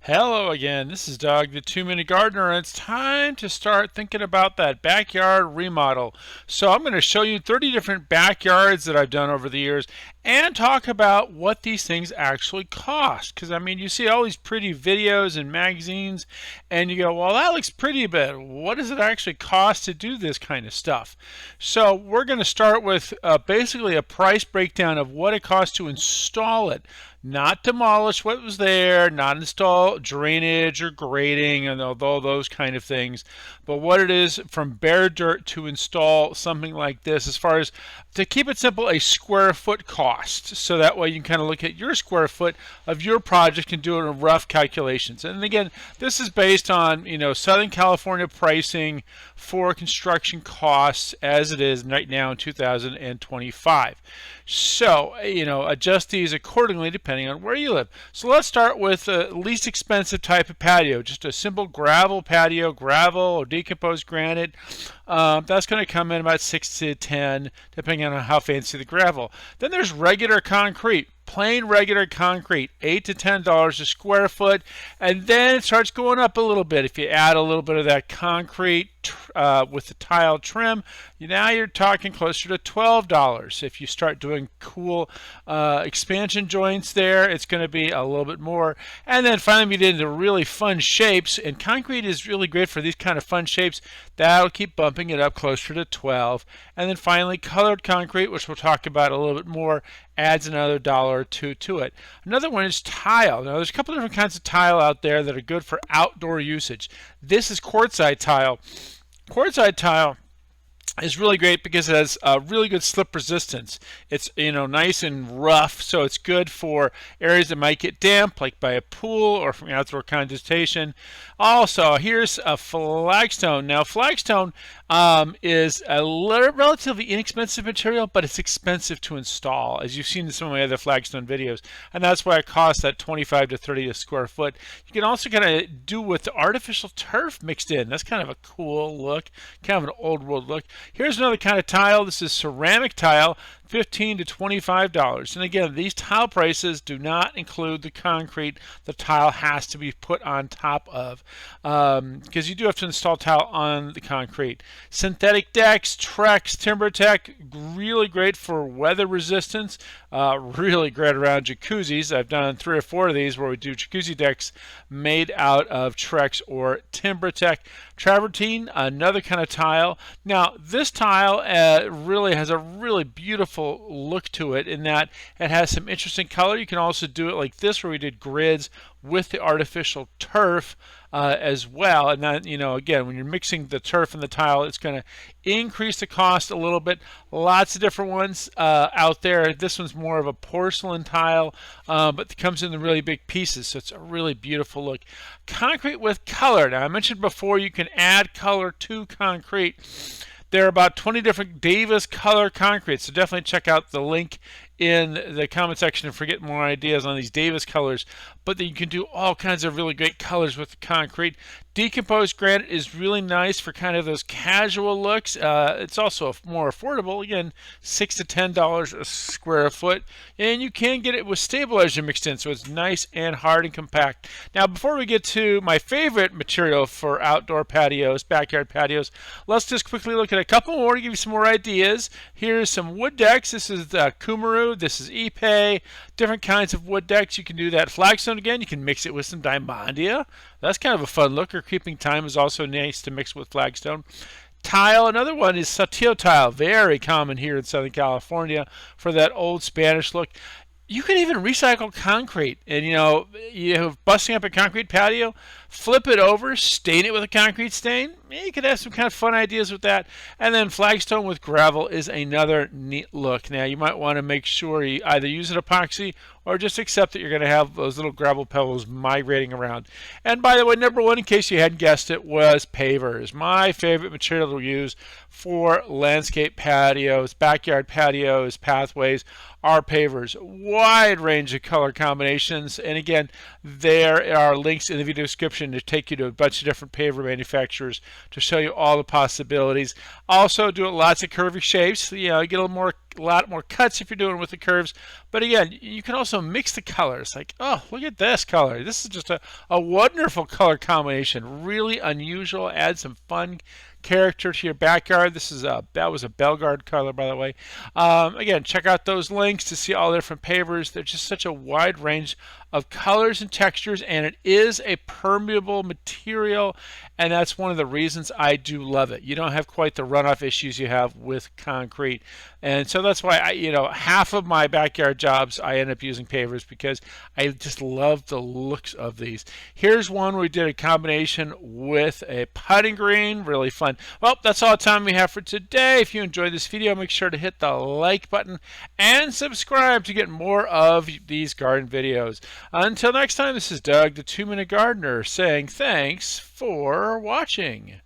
Hello again, this is Doug, the 2 Minute Gardener, and it's time to start thinking about that backyard remodel. So I'm going to show you 30 different backyards that I've done over the years and talk about what these things actually cost. Because I mean, you see all these pretty videos and magazines, and you go, well, that looks pretty, but what does it actually cost to do this kind of stuff? So we're going to start with basically a price breakdown of what it costs to install it. Not demolish what was there, not install drainage or grading and all those kind of things, but what it is from bare dirt to install something like this, as far as, to keep it simple, a square foot cost. So that way you can kind of look at your square foot of your project and do it in rough calculations. And again, this is based on, Southern California pricing for construction costs as it is right now in 2025. So, adjust these accordingly depending on where you live. So let's start with the least expensive type of patio, just a simple gravel patio, gravel or decomposed granite. That's going to come in about 6 to 10, depending on how fancy the gravel. Then there's regular concrete. Plain regular concrete, $8 to $10 a square foot, and then it starts going up a little bit. If you add a little bit of that concrete with the tile trim, now you're talking closer to $12. If you start doing cool expansion joints there, it's going to be a little bit more. And then finally we get into really fun shapes, and concrete is really great for these kind of fun shapes. That'll keep bumping it up closer to 12. And then finally colored concrete, which we'll talk about a little bit more, adds another dollar or two to it. Another one is tile. Now there's a couple different kinds of tile out there that are good for outdoor usage. This is quartzite tile. Quartzite tile is really great because it has really good slip resistance. It's nice and rough, so it's good for areas that might get damp, like by a pool or from outdoor condensation. Also, here's a flagstone. Now, flagstone is a relatively inexpensive material, but it's expensive to install, as you've seen in some of my other flagstone videos, and that's why it costs that 25 to 30 a square foot. You can also kind of do with the artificial turf mixed in. That's kind of a cool look, kind of an old world look. Here's another kind of tile. This is ceramic tile, $15 to $25. And again, these tile prices do not include the concrete the tile has to be put on top of, because you do have to install tile on the concrete. Synthetic decks, Trex, TimberTech, really great for weather resistance, really great around jacuzzis. I've done 3 or 4 of these where we do jacuzzi decks made out of Trex or TimberTech. Travertine, another kind of tile. Now, this tile really has a really beautiful look to it in that it has some interesting color. You can also do it like this, where we did grids with the artificial turf as well. And then, again, when you're mixing the turf and the tile, it's going to increase the cost a little bit. Lots of different ones out there. This one's more of a porcelain tile, but it comes in the really big pieces, so it's a really beautiful look. Concrete with color. Now, I mentioned before you can add color to concrete. There are about 20 different Davis color concretes, so definitely check out the link in the comment section and get more ideas on these Davis colors. But then you can do all kinds of really great colors with the concrete. Decomposed granite is really nice for kind of those casual looks. It's also more affordable, again, $6 to $10 a square foot, and you can get it with stabilizer mixed in, so it's nice and hard and compact. Now, before we get to my favorite material for outdoor patios, backyard patios, let's just quickly look at a couple more to give you some more ideas. Here's some wood decks. This is the Kumaru. This is Ipe. Different kinds of wood decks. You can do that. Flagstone, again, you can mix it with some Diamondia. That's kind of a fun look. Or creeping thyme is also nice to mix with flagstone. Tile, another one is Saltillo tile, very common here in Southern California for that old Spanish look. You can even recycle concrete, and you have busting up a concrete patio, flip it over, stain it with a concrete stain. You could have some kind of fun ideas with that. And then flagstone with gravel is another neat look. Now, you might want to make sure you either use an epoxy or just accept that you're going to have those little gravel pebbles migrating around. And by the way, number one, in case you hadn't guessed it, was pavers. My favorite material to use for landscape patios, backyard patios, pathways are pavers. Wide range of color combinations. And again, there are links in the video description to take you to a bunch of different paver manufacturers to show you all the possibilities. Also, do lots of curvy shapes. Get a little more a lot more cuts if you're doing it with the curves. But again, you can also mix the colors. Like, oh, look at this color. This is just a wonderful color combination. Really unusual. Add some fun character to your backyard. That was a Bellegarde color, by the way. Again, check out those links to see all the different pavers. They're just such a wide range of colors and textures, and it is a permeable material, and that's one of the reasons I do love it. You don't have quite the runoff issues you have with concrete, and so that's why half of my backyard jobs I end up using pavers, because I just love the looks of these. Here's one where we did a combination with a putting green. Really fun. Well, that's all the time we have for today. If you enjoyed this video, make sure to hit the like button and subscribe to get more of these garden videos. Until next time, this is Doug, the 2-Minute Gardener, saying thanks for watching.